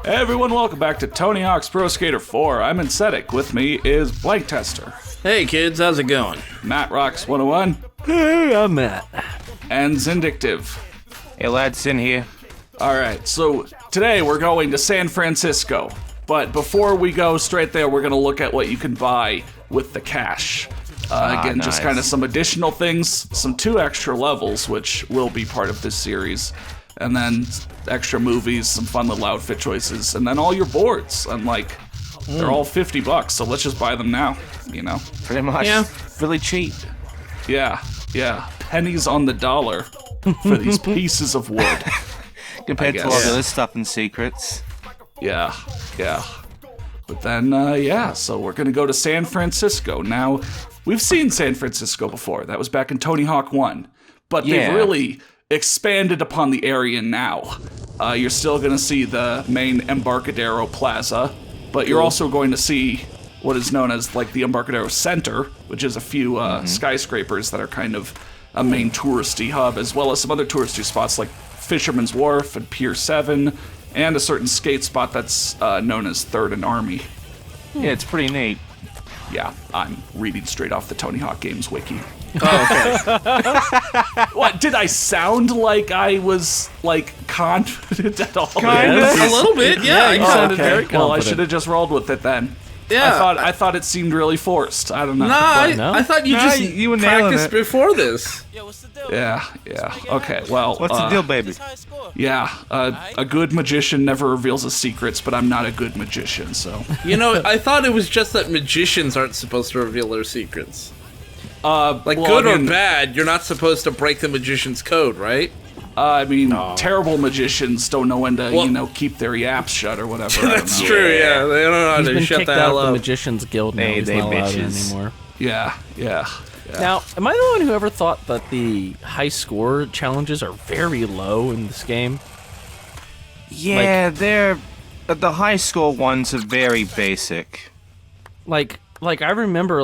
Hey everyone, welcome back to Tony Hawk's Pro Skater 4. I'm Incetic. With me is Blank Tester. Hey kids, how's it going? Matt Rocks 101. Hey, I'm Matt. And Zindictive. Hey lads, in here. Alright, so today we're going to San Francisco. But before we go straight there, we're going to look at what you can buy with the cash. Again, nice. Just kind of some additional things, some 2 extra levels, which will be part of this series. And then extra movies, some fun little outfit choices, and then all your boards. And they're all $50, so let's just buy them now, you know? Pretty much. Yeah. Really cheap. Yeah. Pennies on the dollar for these pieces of wood. Compared to all the other stuff and secrets. Yeah. But then, so we're gonna go to San Francisco. Now, we've seen San Francisco before. That was back in Tony Hawk 1. But they've really expanded upon the area now. You're still going to see the main Embarcadero Plaza, but you're also going to see what is known as the Embarcadero Center, which is a few skyscrapers that are kind of a main touristy hub, as well as some other touristy spots like Fisherman's Wharf and Pier 7, and a certain skate spot that's known as 3rd and Army. Yeah, it's pretty neat. Yeah, I'm reading straight off the Tony Hawk Games wiki. Oh, okay. What, did I sound like I was, confident at all? A little bit, yeah. you sounded very confident. Well, I should have just rolled with it then. Yeah. I thought it seemed really forced. I don't know. I thought you just you were nailing practiced it. before this. Yeah. Okay, well... What's the deal, baby? Yeah, a good magician never reveals his secrets, but I'm not a good magician, so... You know, I thought it was just that magicians aren't supposed to reveal their secrets. Good or bad, you're not supposed to break the magician's code, right? Terrible magicians don't know when to, keep their yaps shut or whatever. That's true, yeah. They don't know how He's to been shut kicked the out hell of the up. Magician's Guild now. He's They not allowed in bitches. anymore. Yeah. Now, am I the one who ever thought that the high score challenges are very low in this game? Yeah, the high score ones are very basic. I remember,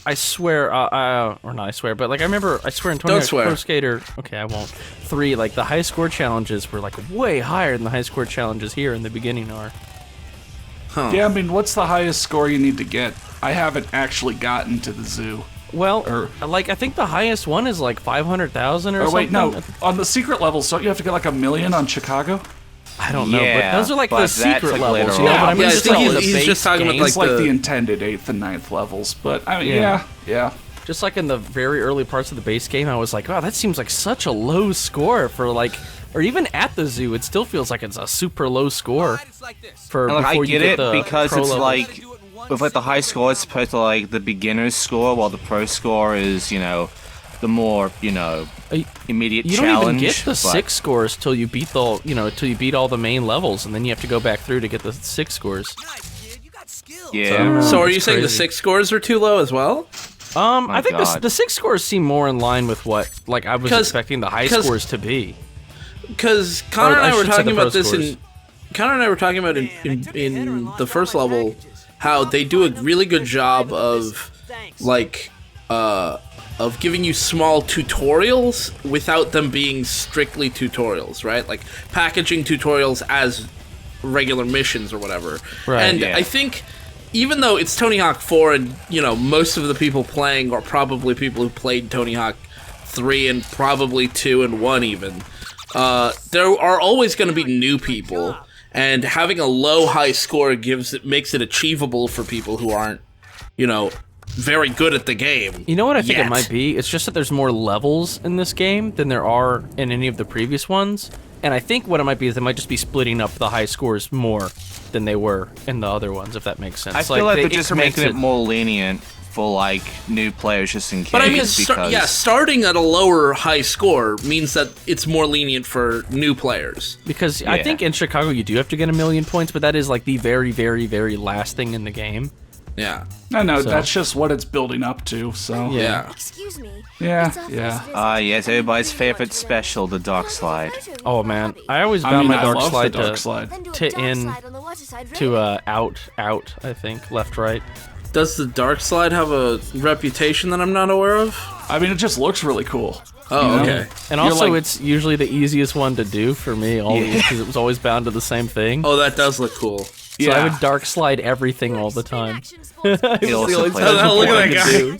I swear, or not I swear, but I swear in Tony Hawk's Pro Skater, okay, I won't, 3, the high score challenges were, way higher than the high score challenges here in the beginning are. Huh. Yeah, what's the highest score you need to get? I haven't actually gotten to the zoo. Well, I think the highest one is 500,000 or something. Wait, no, on the secret levels, don't you have to get 1 million on Chicago? I don't know, Yeah, but those are but the secret that's, levels, later you know on. what I mean? Yeah, I Just think the he's base just talking about, games. It's the intended 8th and 9th levels, but yeah. Just in the very early parts of the base game, I was like, wow, that seems like such a low score for or even at the zoo, it still feels like it's a super low score for And, before I get you get it the because pro it's levels. with the high score, it's supposed to the beginner's score, while the pro score is the more immediate You challenge. don't even get the but 6 scores till you beat till you beat all the main levels, and then you have to go back through to get the 6 scores. Yeah. So are you It's saying the crazy. 6 scores are too low as well? I think God. the 6 scores seem more in line with what I was 'Cause- expecting the high 'cause- scores to be. Because Connor and I were should say talking the pro about this scores. in the first level, how they do a really good job of giving you small tutorials without them being strictly tutorials, right? Like packaging tutorials as regular missions or whatever. Right, and yeah. I think even though it's Tony Hawk 4 and, most of the people playing are probably people who played Tony Hawk 3 and probably 2 and 1 even, there are always going to be new people, and having a low high score makes it achievable for people who aren't, very good at the game. You know what I think yet. it might be? It's just that there's more levels in this game than there are in any of the previous ones. And I think what it might be is they might just be splitting up the high scores more than they were in the other ones, if that makes sense. I feel like they they're just increment making it more lenient for new players, just in case. But I mean, because starting at a lower high score means that it's more lenient for new players. Because I Yeah. think in Chicago you do have to get 1 million points, but that is the very, very, very last thing in the game. Yeah. No, So- that's just what it's building up to, so... Yeah. Excuse me. Yeah, It's office yeah. visit. yes, everybody's favorite special, the Dark Slide. Oh man, I always bound my I dark love slide the dark to slide. Then do a to dark in- slide on the waterside to rail. out. I think left, right. Does the Dark Slide have a reputation that I'm not aware of? It just looks really cool. Oh, okay. And also, it's usually the easiest one to do for me, always, because it was always bound to the same thing. Oh, that does look cool. So I would dark slide everything all the time. Look at that guy.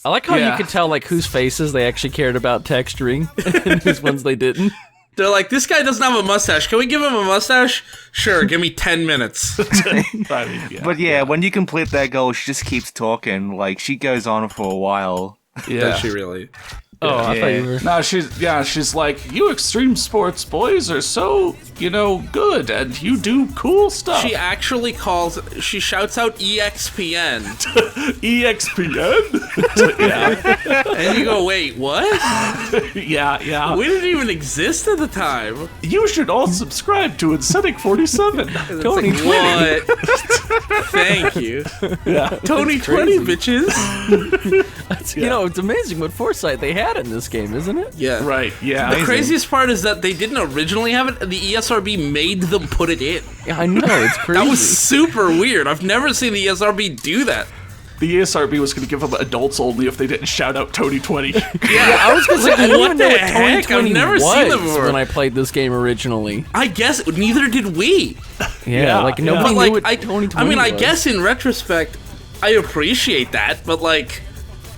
I like how you could tell like whose faces they actually cared about texturing and whose ones they didn't. They're like, this guy doesn't have a mustache. Can we give him a mustache? Sure, give me 10 minutes. But when you complete that goal, she just keeps talking. Like, she goes on for a while. Yeah. Does she really? Oh, I thought you were... No, she's like, you extreme sports boys are so, good, and you do cool stuff. She actually she shouts out EXPN. EXPN? Yeah. And you go, wait, what? Yeah. We didn't even exist at the time. You should all subscribe to Aesthetic 47. Tony 20. What? Thank you. Yeah. Tony 20, bitches. It's amazing what foresight they had in this game, isn't it? Yeah. Right, yeah. The craziest part is that they didn't originally have it. The ESRB made them put it in. Yeah, I know, it's crazy. That was super weird. I've never seen the ESRB do that. The ESRB was going to give them adults only if they didn't shout out Tony 20. Yeah, I was going to say, I didn't even know what Tony 20 I've never seen them before. when I played this game originally. I guess, neither did we. Yeah, like nobody knew what Tony 20 was. I guess in retrospect, I appreciate that, but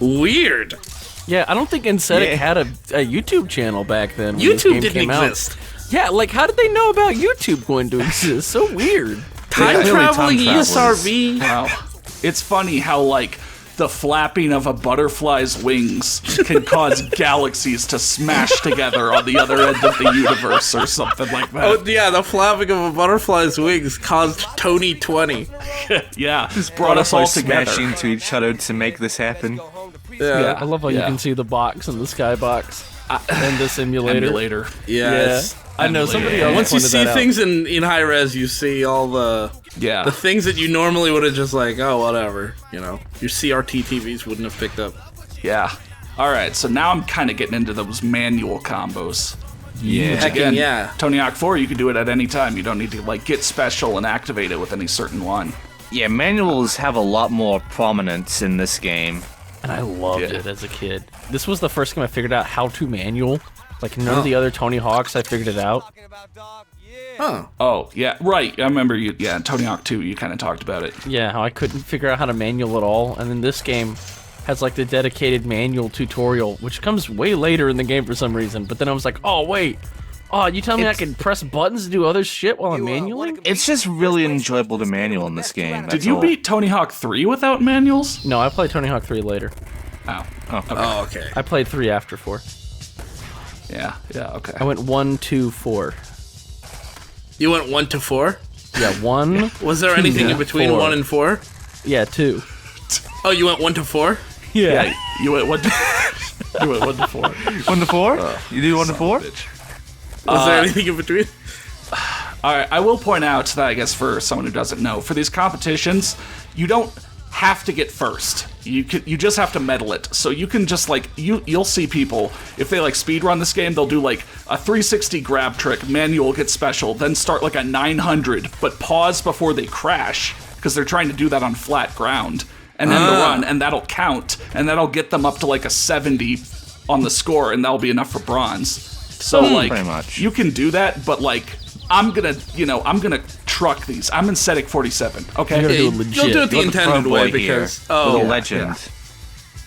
weird. Yeah, I don't think Aesthetic had a YouTube channel back then. When YouTube this game didn't came exist. Out. Yeah, how did they know about YouTube going to exist? So weird. Time traveling ESRB. Wow. It's funny how, the flapping of a butterfly's wings can cause galaxies to smash together on the other end of the universe or something like that. Oh, yeah, the flapping of a butterfly's wings caused Tony 20. Yeah, just brought us all together. Smashing into each other to make this happen. Yeah. I love how you can see the box and the skybox and the simulator. Yes. Yeah. I know, somebody else Once you see that things in high res, you see all the things that you normally would have just oh, whatever. Your CRT TVs wouldn't have picked up. Yeah. All right, so now I'm kind of getting into those manual combos. Yeah. Which again, yeah. Tony Hawk 4, you can do it at any time. You don't need to get special and activate it with any certain one. Yeah, manuals have a lot more prominence in this game. And I loved it as a kid. This was the first game I figured out how to manual. None of the other Tony Hawks, I figured it out. Huh. Oh, yeah, right. I remember you. Yeah, Tony Hawk 2, you kind of talked about it. Yeah, how I couldn't figure out how to manual at all. And then this game has the dedicated manual tutorial, which comes way later in the game for some reason. But then I was like, oh, wait. Oh, you tell me I can press buttons to do other shit while I'm manualing? It's just really enjoyable to manual in this game. Did you beat Tony Hawk 3 without manuals? No, I played Tony Hawk 3 later. Oh. Okay. Oh, okay. I played 3 after 4. Yeah, okay. I went 1, 2, 4. You went 1 to 4? Yeah, 1. Was there anything in between 1 and 4? Yeah, 2. Oh, you went 1 to 4? Yeah, you went 1 to 4. 1 to 4? You do 1 to 4? Was there anything in between? All right, I will point out that, I guess, for someone who doesn't know, for these competitions, you don't have to get first. You just have to medal it. So you can just you'll see people, if they speed run this game, they'll do a 360 grab trick, manual, get special, then start a 900, but pause before they crash because they're trying to do that on flat ground, and then the run, and that'll count, and that'll get them up to a 70 on the score, and that'll be enough for bronze. So pretty much. You can do that, but I'm gonna truck these. I'm in Aesthetic 47. Okay, you'll do it You'll do it the intended way because little legend.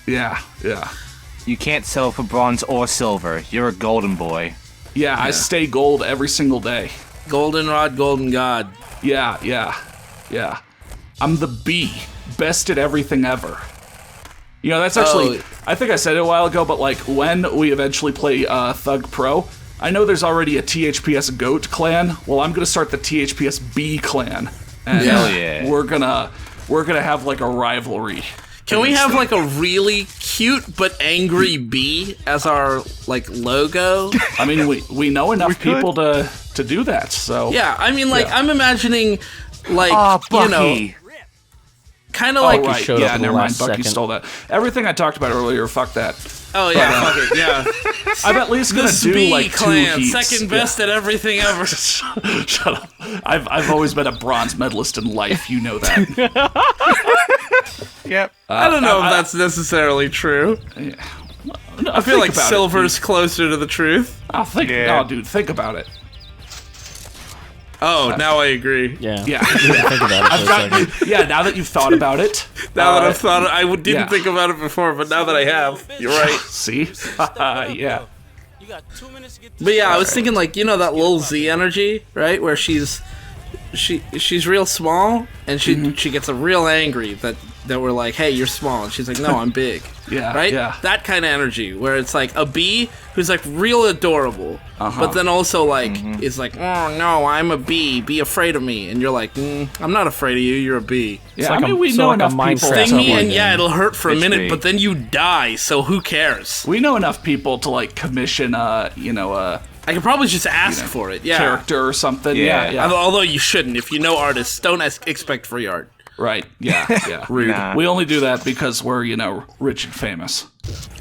Yeah. You can't sell for bronze or silver. You're a golden boy. Yeah, I stay gold every single day. Goldenrod, golden god. Yeah. I'm the B, best at everything ever. That's actually, I think I said it a while ago, but when we eventually play Thug Pro, I know there's already a THPS GOAT clan. Well, I'm gonna start the THPS B clan, and we're gonna have a rivalry. Can we have a really cute but angry bee as our logo? I mean, we know enough people to do that. So yeah, I mean, I'm imagining Bucky. Kind of right. showed up in the never mind. last Bucky second. stole that. Everything I talked about earlier, fuck that. Oh yeah, fuck it, yeah. I'm at least gonna do Bee 2 clan, heats. second best at everything ever. Shut up. I've always been a bronze medalist in life. You know that. Yep. I don't know if that's necessarily true. Yeah. No, I feel like about Silver's closer to the truth. Oh, dude, think about it. Oh, now I agree. Yeah. Yeah. Think about it for a second. Yeah, now that you've thought about it. Now that I've thought, didn't yeah. think about it before, but now that I have, you're right. See? Yeah. But yeah, I was thinking like, you know, that Lil Z energy, right? Where she's real small, and she gets a real angry that we're like, hey, you're small, and she's like, no, I'm big. Yeah. Right? Yeah. That kind of energy, where it's like a bee who's like real adorable, but then also like is like, oh no, I'm a bee, be afraid of me, and you're like, I'm not afraid of you, you're a bee. Yeah, like I mean, we know like enough people. Sting me, and yeah, it'll hurt for a minute, me. but then you die, so who cares? We know enough people to like commission I could probably just ask for it, yeah. character or something. Yeah. Yeah. Although you shouldn't. If you know artists, don't expect free art. Right. Yeah. Rude. Nah. We only do that because we're, rich and famous.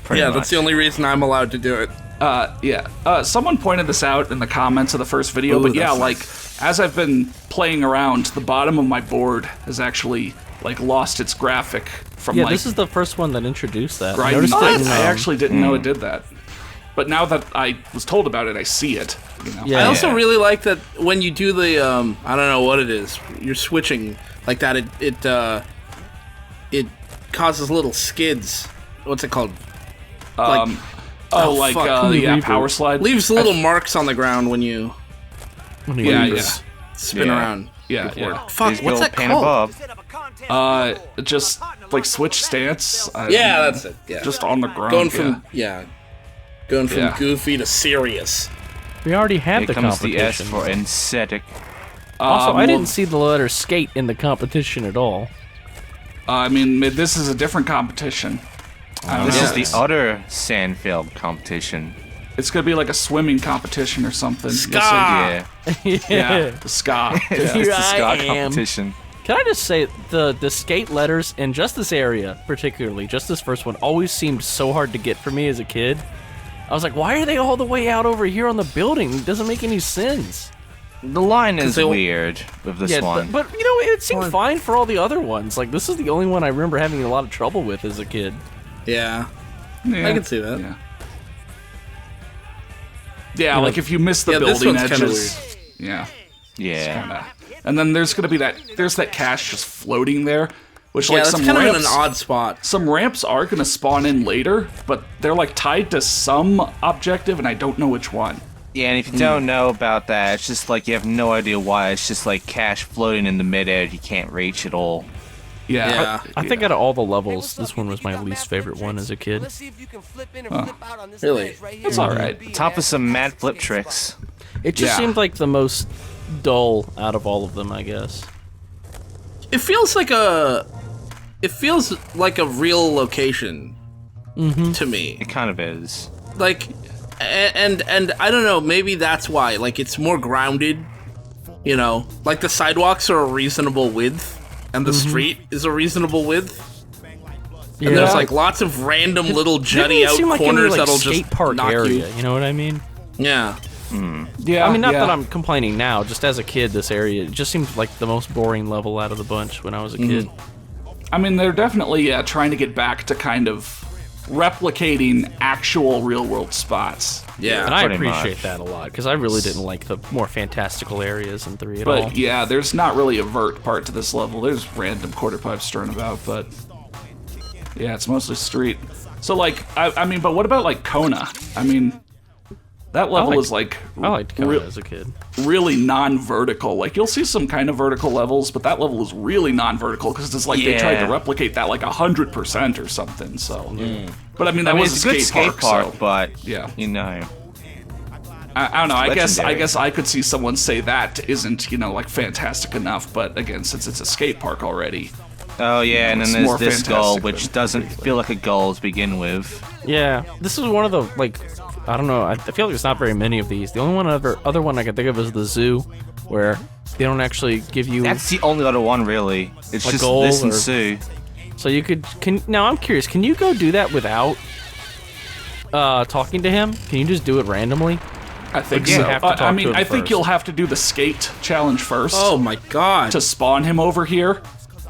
Pretty much. That's the only reason I'm allowed to do it. Someone pointed this out in the comments of the first video, but yeah, that's like, as I've been playing around, the bottom of my board has actually, like, lost its graphic from, Yeah, like, this is the first one that introduced that. I grinding. noticed it in, I actually didn't know it did that. But now that I was told about it, I see it. Yeah. I also really like that when you do the I don't know what it is. You're switching like that. It causes little skids. What's it called? Power slide. Leaves little marks on the ground when you Yeah. spin Yeah. around. Yeah. Fuck, These what's little that pan called? above. Just like switch stance. Yeah, that's it. Yeah, Just on the ground. going from Yeah. goofy to serious. We already had Here the comes the S competition. for aesthetic. Also, I well, didn't see the letter skate in the competition at all. I mean, this is a different competition. This is it's- the other Sandfield competition. It's gonna be like a swimming competition or something. Ska! Yeah, Yeah, the ska. it's Yeah. the I Scott am. competition. Can I just say, the skate letters in just this area, particularly, just this first one, always seemed so hard to get for me as a kid. I was like, why are they all the way out over here on the building? It doesn't make any sense. The line is they- weird with this Yeah, one. but it seemed fine for all the other ones. Like, this is the only one I remember having a lot of trouble with as a kid. Yeah, Yeah. I can see that. Yeah, like if you miss the Yeah, this building one's kinda edges. Yeah. yeah. And then there's gonna be there's that cache just floating there, which Yeah, like that's some kind of in ramps. an odd spot. Some ramps are gonna spawn in later, but they're like tied to some objective, and I don't know which one. Yeah, and if you don't know about that, it's just like you have no idea why. It's just like cash floating in the midair you can't reach at all. Yeah. I think out of all the levels, this one was my least favorite one as a kid. Really? It's all right. Top of some mad flip tricks. It just Yeah. seemed like the most dull out of all of them, I guess. It feels like a real location to me. It kind of is. Like, and I don't know. Maybe that's why. Like, it's more grounded. You know, like the sidewalks are a reasonable width, and the street is a reasonable width. And there's like lots of random little jutty out corners that'll skate just park knock area. you. You know what I mean? Yeah. Yeah. I mean, not yeah. that I'm complaining now. Just as a kid, this area it just seemed like the most boring level out of the bunch when I was a kid. I mean, they're definitely trying to get back to kind of replicating actual real-world spots. Yeah. And I pretty appreciate much. that a lot because I really didn't like the more fantastical areas in 3 at all. But yeah, there's not really a vert part to this level. There's random quarter pipes strewn about, but yeah, it's mostly street. So like, I mean, but what about like Kona? I mean, that level is like I liked Kona as a kid. really non-vertical. Like you'll see some kind of vertical levels, but that level is really non-vertical because it's like they tried to Yeah. replicate that like 100% or something. So, but I mean, that was it's a a good skate park, so, but yeah. you know. I don't know. I legendary. guess I could see someone say that isn't like fantastic enough. But again, since it's a skate park already, Oh yeah, and It's then more there's this goal, fantastic which than doesn't anything. feel like a goal to begin with. Yeah, this is one of the I don't know. I feel like there's not very many of these. The only other one I can think of is the zoo, where they don't actually give you. That's the only other one, really. It's A just goal this and or- Sue. So you now I'm curious. Can you go do that without talking to him? Can you just do it randomly? I think you so. have to I talk mean, to him I think first. you'll have to do the skate challenge first Oh my god. to spawn him over here.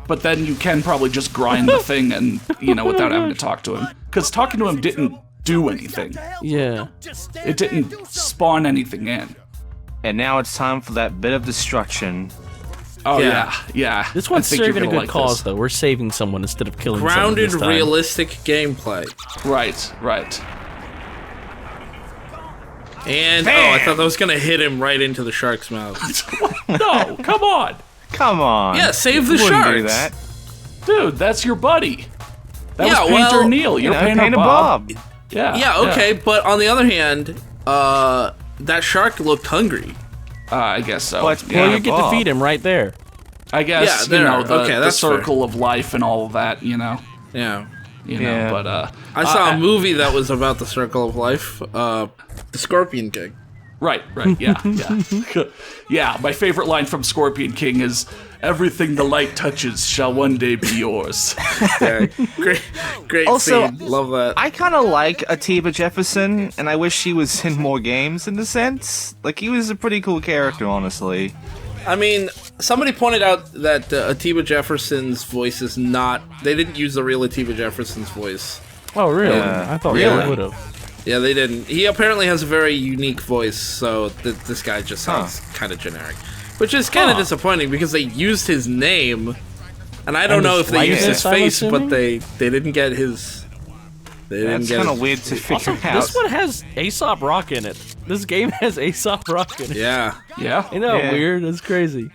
But then you can probably just grind the thing and without having to talk to him, because talking to him didn't do anything. Yeah. It didn't spawn anything in. And now it's time for that bit of destruction. Oh, yeah. This one's I think serving a you're good gonna like cause, this. though. We're saving someone instead of killing Grounded, someone this time. realistic gameplay. Right. And, I thought that was going to hit him right into the shark's mouth. No, come on. Come on. Yeah, save the You wouldn't sharks. do that. Dude, that's your buddy. That Yeah, was Painter well, Neil. You're Painter Painter Bob. Bob. Yeah, Okay, but on the other hand, that shark looked hungry. I guess so. But Yeah. Well, you get to Bob. feed him right there. I guess, Yeah, you know, there. Okay, the that's circle of life and all of that, you know. Yeah. Yeah. But I saw a movie that was about the circle of life, The Scorpion King. Right, yeah. Yeah, my favorite line from Scorpion King is, "Everything the light touches shall one day be yours." Yeah, great Also, scene. Love that. I kind of like Atiba Jefferson, and I wish she was in more games in a sense. Like, he was a pretty cool character, honestly. I mean, somebody pointed out that Atiba Jefferson's voice is not... They didn't use the real Atiba Jefferson's voice. Oh, really? Yeah. I thought Really? they would have. Yeah, they didn't. He apparently has a very unique voice, so this guy just sounds kind of generic. Which is kind of disappointing, because they used his name, and I don't And know his if they used his likeness, I'm face, assuming? but they didn't get his... They didn't That's get kind his- of weird to figure out. This one has Aesop Rock in it. This game has Aesop Rock in it. Yeah. Yeah. Isn't that Yeah. weird? It's crazy.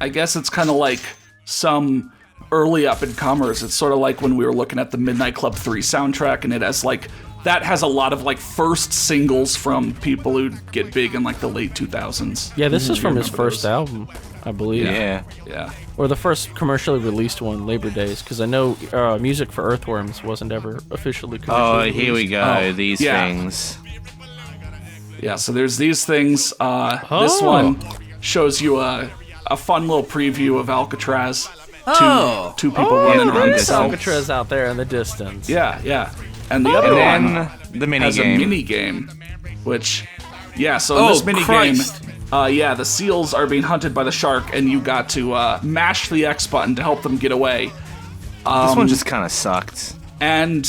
I guess it's kind of like some early up-and-comers. It's sort of like when we were looking at the Midnight Club 3 soundtrack, and it has like... That has a lot of like first singles from people who get big in like the late 2000s. Yeah, this is from his remember first those. album, I believe. Yeah. Yeah. Or the first commercially released one, Labor Days, because I know music for Earthworms wasn't ever officially commercially Oh, released. here we go. Oh, These yeah. things. Yeah, so there's these things. This Oh. one shows you a fun little preview of Alcatraz. Oh. Two people running around the There's cell. Alcatraz out there in the distance. Yeah. And the other And one then the mini has game. a mini game, which, so in Oh, this mini Christ. game, the seals are being hunted by the shark, and you got to mash the X button to help them get away. This one just kind of sucked. And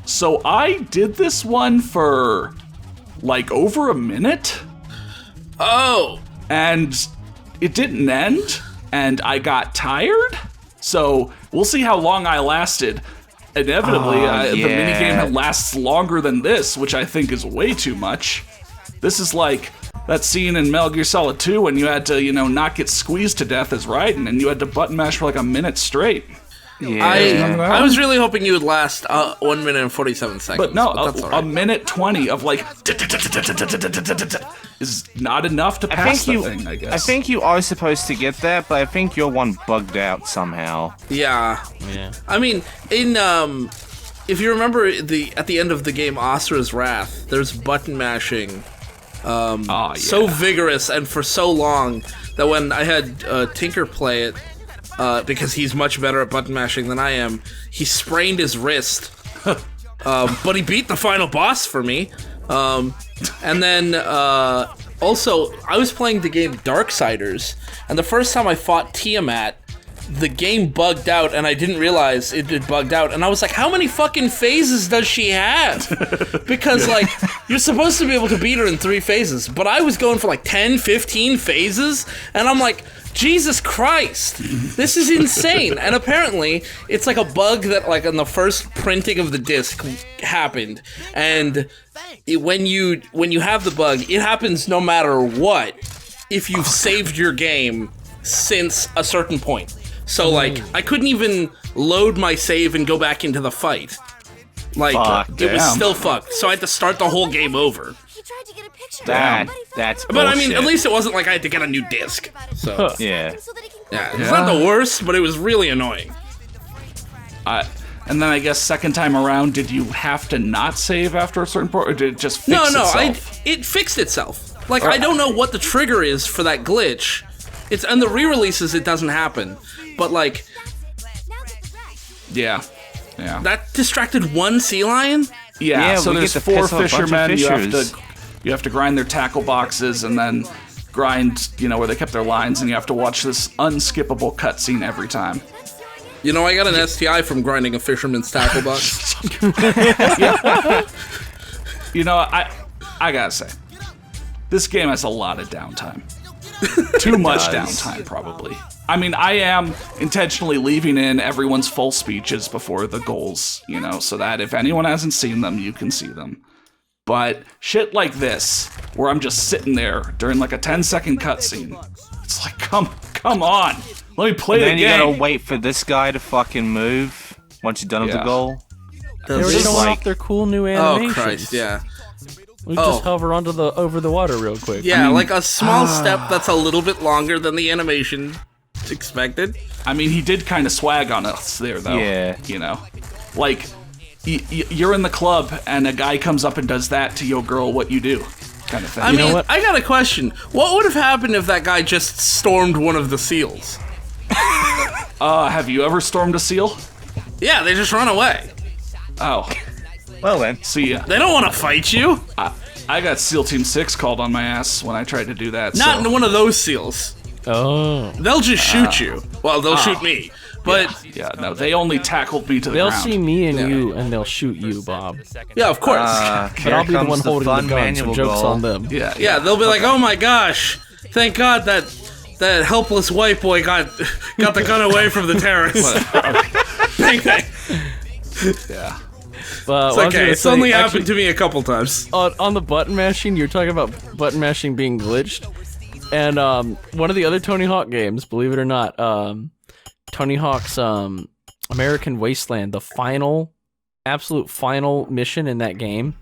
so I did this one for like over a minute, Oh. and it didn't end, and I got tired. So we'll see how long I lasted. Inevitably, the minigame lasts longer than this, which I think is way too much. This is like that scene in Metal Gear Solid 2 when you had to, not get squeezed to death as Raiden, and you had to button mash for like a minute straight. Yeah. I was really hoping you would last 1 minute and 47 seconds. But no, that's all a right. minute 20 of like is not enough to pass the thing, I guess. I think you are supposed to get that, but I think your one bugged out somehow. Yeah. Yeah. I mean, in if you remember at the end of the game Asura's Wrath, there's button mashing so vigorous and for so long that when I had Tinker play it, because he's much better at button mashing than I am, he sprained his wrist. But he beat the final boss for me. And then also, I was playing the game Darksiders, and the first time I fought Tiamat, the game bugged out, and I didn't realize it had bugged out. And I was like, how many fucking phases does she have? Because, like, you're supposed to be able to beat her in 3 phases, but I was going for like 10, 15 phases, and I'm like, Jesus Christ, this is insane. And apparently, it's like a bug that, like, on the first printing of the disc happened. And when you have the bug, it happens no matter what if you've saved your game since a certain point. So, like, I couldn't even load my save and go back into the fight. Like, Fuck, it was damn. still fucked. So I had to start the whole game over. He tried to get a picture. That's But I mean, at bullshit. least it wasn't like I had to get a new disc. So, Yeah. So that he can yeah, it's not the worst, but it was really annoying. And then I guess second time around, did you have to not save after a certain point, or did it just fix itself? It fixed itself. Like, I don't know what the trigger is for that glitch. It's and the re-releases, it doesn't happen. But, like, Yeah. that distracted one sea lion? Yeah, so we there's get to 4 piss off a bunch of fishermen. fishers. You have to grind their tackle boxes, and then grind, where they kept their lines, and you have to watch this unskippable cutscene every time. You know, I got an STI from grinding a fisherman's tackle box. You know, I gotta say, this game has a lot of downtime. Too much downtime, probably. I mean, I am intentionally leaving in everyone's full speeches before the goals, you know, so that if anyone hasn't seen them, you can see them. But shit like this, where I'm just sitting there during like a 10-second cutscene, it's like, come on, let me play the game. Then you gotta wait for this guy to fucking move once you're done with the goal. They were showing off their cool new animations. Oh Christ, yeah. We just hover over the water real quick. Yeah, I mean, like a small step that's a little bit longer than the animation expected. I mean, he did kind of swag on us there, though. Yeah. You know, like you're in the club and a guy comes up and does that to your girl, what you do, kind of thing. I mean, I got a question. What would have happened if that guy just stormed one of the seals? Have you ever stormed a seal? Yeah, they just run away. Oh. Well then. See ya. They don't want to fight you. I got SEAL Team 6 called on my ass when I tried to do that. Not in one of those seals. Oh. They'll just shoot you. Well, they'll shoot me. But yeah, no, they only tackled me to the they'll ground. see me and you, and they'll shoot you, Bob. yeah, of course. But I'll be the one holding the gun, so joke's on them. Yeah, they'll be like, "Oh my gosh, thank God that helpless white boy got the gun away from the terrorists." Bang, bang. Yeah. It's okay. It's only happened to me a couple times. On the button mashing, you're talking about button mashing being glitched, and one of the other Tony Hawk games, believe it or not, Tony Hawk's American Wasteland, the absolute final mission in that game,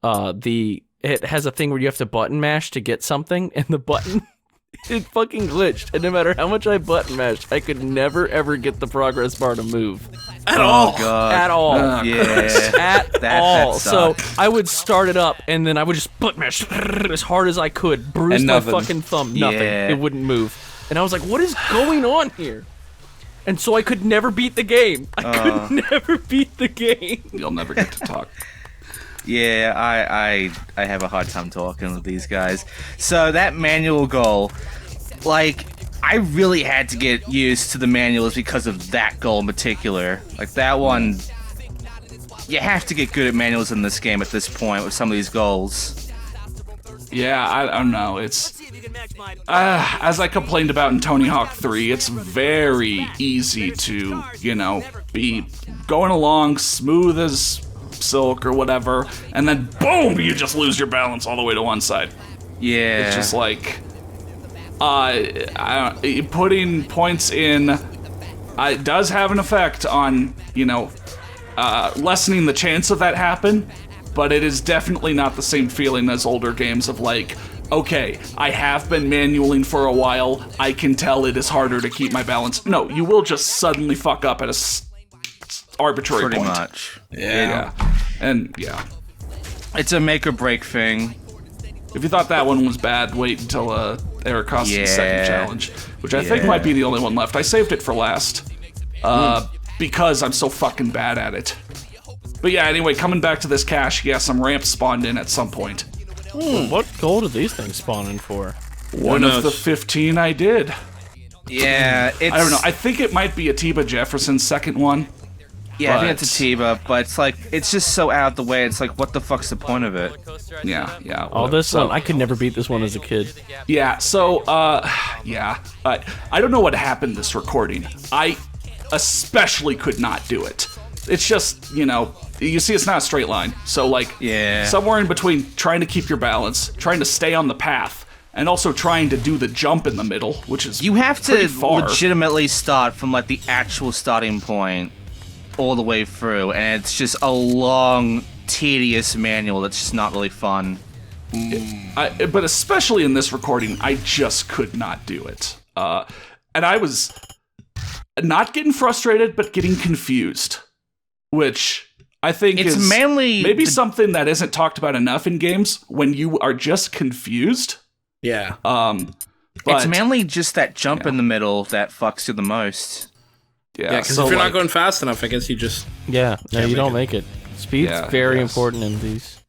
it has a thing where you have to button mash to get something, and the button it fucking glitched, and no matter how much I button mashed, I could never ever get the progress bar to move. At all. God. At all. Yeah. At all. So I would start it up, and then I would just button mash as hard as I could, bruise my fucking thumb. Nothing. Yeah. It wouldn't move. And I was like, what is going on here? And so I could never beat the game. I could never beat the game. You'll never get to talk. Yeah, I have a hard time talking with these guys. So that manual goal, like, I really had to get used to the manuals because of that goal in particular. Like, that one, you have to get good at manuals in this game at this point with some of these goals. Yeah, I don't know. It's as I complained about in Tony Hawk 3, it's very easy to, you know, be going along smooth as silk or whatever, and then boom, you just lose your balance all the way to one side. Yeah. It's just like putting points in it does have an effect on, you know, lessening the chance of that happen, but it is definitely not the same feeling as older games of like, okay, I have been manualing for a while, I can tell it is harder to keep my balance. No, you will just suddenly fuck up at a arbitrary Pretty point. much. Yeah. And yeah. It's a make or break thing. If you thought that one was bad, wait until Eric Costin's second challenge, which I think might be the only one left. I saved it for last because I'm so fucking bad at it. But yeah, anyway, coming back to this cache, yeah, some ramps spawned in at some point. What goal did these things spawn in for? One of the 15 I did. Yeah, it's... I don't know. I think it might be Atiba Jefferson's second one. Yeah, I think it's Atiba, but it's like, it's just so out of the way, it's like, what the fuck's the point of it? Yeah. Oh, this one, I could never beat this one as a kid. Yeah, so, yeah. I don't know what happened this recording. I especially could not do it. It's just, you know, you see it's not a straight line. So, like, somewhere in between trying to keep your balance, trying to stay on the path, and also trying to do the jump in the middle, which is You have to far. legitimately start from, like, the actual starting point all the way through, and it's just a long, tedious manual that's just not really fun. But especially in this recording, I just could not do it. And I was not getting frustrated, but getting confused, which I think it's is mainly maybe something that isn't talked about enough in games when you are just confused. Yeah. But it's mainly just that jump in the middle that fucks you the most. Yeah, because if you're not going fast enough, I guess you just... Yeah, no, you don't make it. Speed's very important in these.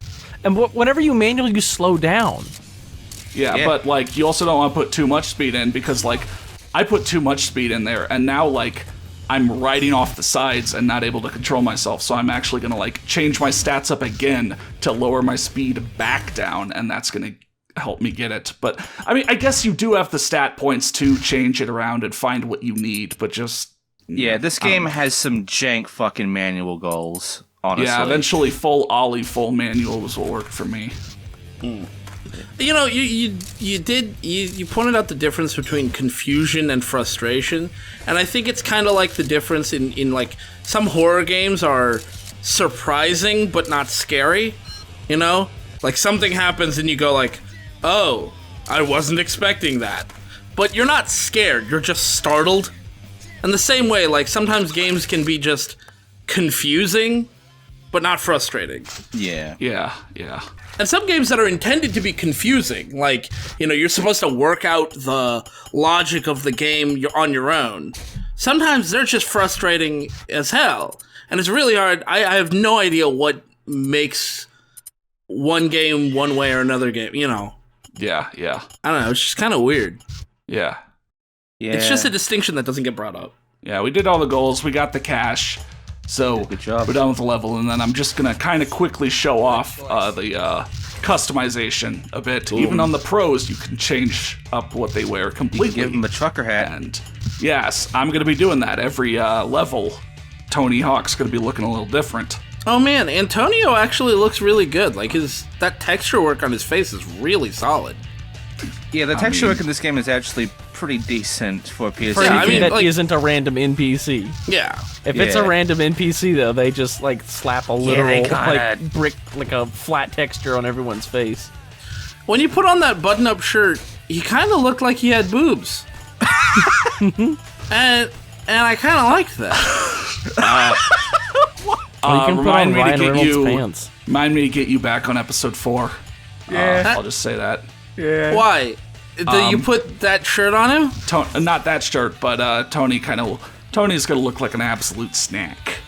And whenever you manual, you slow down. Yeah, but, like, you also don't want to put too much speed in because, like, I put too much speed in there, and now, like, I'm riding off the sides and not able to control myself. So I'm actually going to like change my stats up again to lower my speed back down, and that's going to help me get it. But I mean, I guess you do have the stat points to change it around and find what you need, but just yeah, this game has some jank fucking manual goals, honestly. Yeah, eventually full ollie, full manuals will work for me. You know, you pointed out the difference between confusion and frustration, and I think it's kind of like the difference in like some horror games are surprising but not scary. You know, like something happens and you go like, oh, I wasn't expecting that. But you're not scared, you're just startled. And the same way, like, sometimes games can be just confusing, but not frustrating. Yeah. Yeah. And some games that are intended to be confusing, like, you know, you're supposed to work out the logic of the game on your own. Sometimes they're just frustrating as hell. And it's really hard. I have no idea what makes one game one way or another game, you know. Yeah. I don't know, it's just kind of weird. Yeah. It's just a distinction that doesn't get brought up. Yeah, we did all the goals, we got the cash, so good job. We're done with the level, and then I'm just gonna kind of quickly show off the customization a bit. Ooh. Even on the pros, you can change up what they wear completely. You can give them a trucker hat. And yes, I'm gonna be doing that every level. Tony Hawk's gonna be looking a little different. Oh man, Antonio actually looks really good. Like that texture work on his face is really solid. Yeah, the texture work in this game is actually pretty decent for a PS2. For anything that isn't a random NPC. Yeah. If it's a random NPC, though, they just like slap a literal like brick, like a flat texture on everyone's face. When you put on that button-up shirt, he kind of looked like he had boobs. and I kind of liked that. You can put on Ryan Reynolds' pants. Remind me to get you back on episode 4. Yeah. I'll just say that. Yeah. Why? Did you put that shirt on him? Not that shirt, but Tony's gonna look like an absolute snack.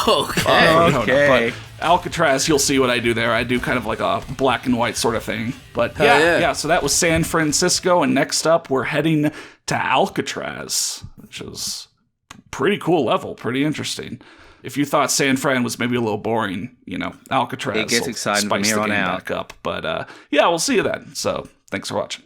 Okay. But Alcatraz, you'll see what I do there. I do kind of like a black and white sort of thing. But yeah. So that was San Francisco, and next up we're heading to Alcatraz, which is a pretty cool level, pretty interesting. If you thought San Fran was maybe a little boring, you know, Alcatraz it gets exciting spice from here the on game out. back up. But yeah, we'll see you then. So thanks for watching.